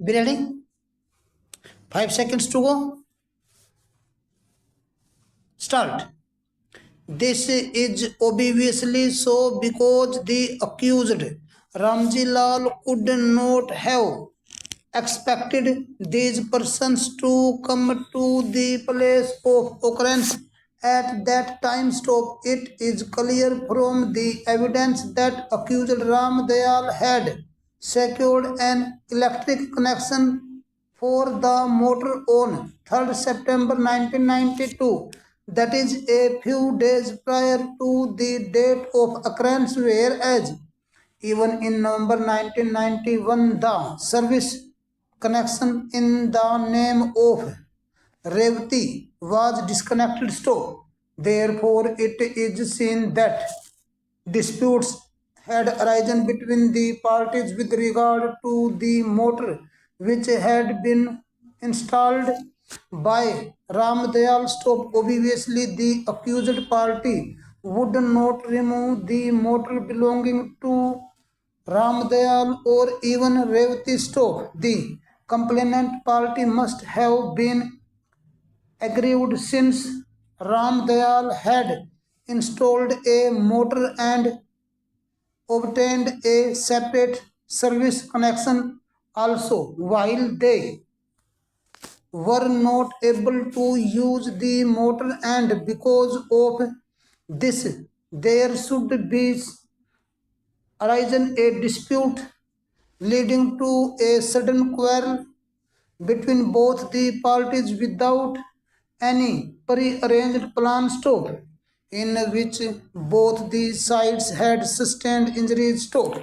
Be ready? 5 seconds to go. Start. This is obviously so because the accused Ramji Lal could not have expected these persons to come to the place of occurrence at that time. Stop. It is clear from the evidence that accused Ram Dayal had secured an electric connection for the motor on 3rd September 1992, that is a few days prior to the date of occurrence, whereas even in November 1991 the service connection in the name of Revati was disconnected. Stop. Therefore, it is seen that disputes had arisen between the parties with regard to the motor which had been installed by Ramadayal. Stop. Obviously, the accused party would not remove the motor belonging to Ramadayal or even Revati. Stop. The complainant party must have been aggrieved since Ram Dayal had installed a motor and obtained a separate service connection also, while they were not able to use the motor, and because of this there should be arisen a dispute leading to a sudden quarrel between both the parties without any pre-arranged plan. Stop. In which both the sides had sustained injuries. Stop.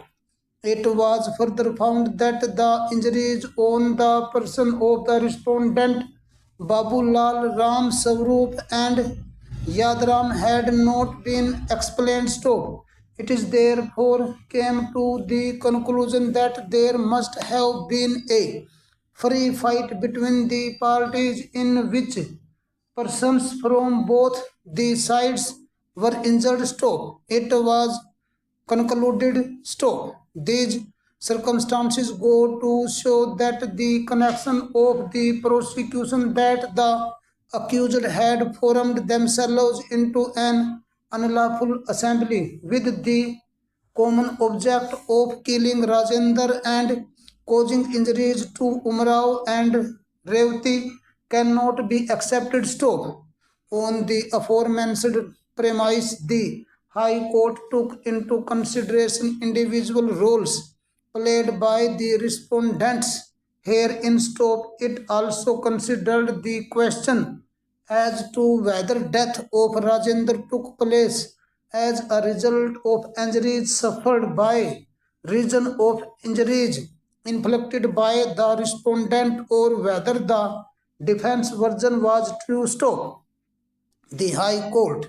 It was further found that the injuries on the person of the respondent Babulal Ram Swaroop and Yadram had not been explained. Stop. It is therefore came to the conclusion that there must have been a free fight between the parties in which persons from both the sides were injured. Stop. It was concluded. Stop. These circumstances go to show that the connection of the prosecution that the accused had formed themselves into an unlawful assembly with the common object of killing Rajendra and causing injuries to Umrao and Revati cannot be accepted. Stop. On the aforementioned premise, the High Court took into consideration individual roles played by the respondents. Herein. Stop. It also considered the question as to whether death of Rajendra took place as a result of injuries suffered by reason of injuries inflicted by the respondent or whether the defense version was true. Stop. The High Court,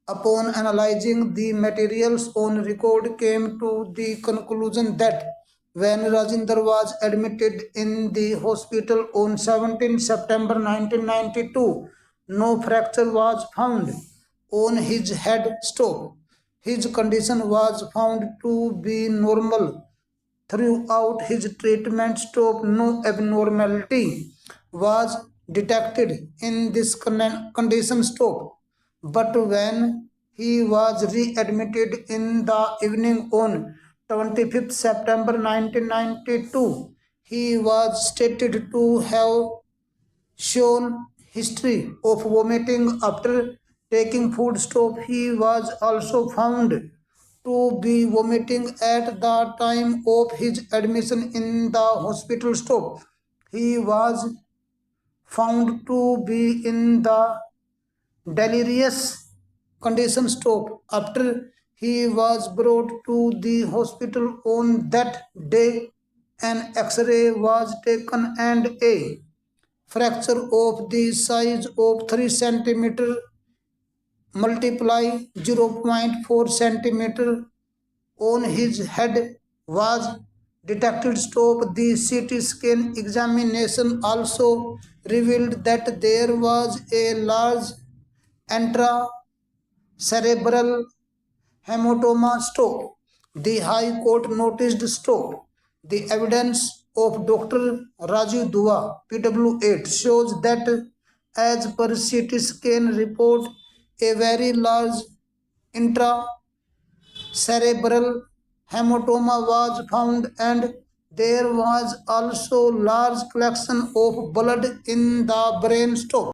upon analyzing the materials on record, came to the conclusion that when Rajendra was admitted in the hospital on 17 September 1992, no fracture was found on his head. Stop. His condition was found to be normal throughout his treatment. Stop. No abnormality was detected in this condition. Stop. But when he was readmitted in the evening on 25th September 1992, he was stated to have shown history of vomiting after taking food. Stop. He was also found to be vomiting at the time of his admission in the hospital. Stop. He was found to be in the delirious condition. Stop. After he was brought to the hospital on that day, an X-ray was taken and a fracture of the size of 3 centimeter multiply 0.4 centimeter on his head was detected. Stop. The CT scan examination also revealed that there was a large intracerebral hematoma. Stop. The High Court noticed. Stop. The evidence of Dr. Rajiv Dua, PW8, shows that as per CT scan report, a very large intracerebral hematoma was found and there was also large collection of blood in the brain stem.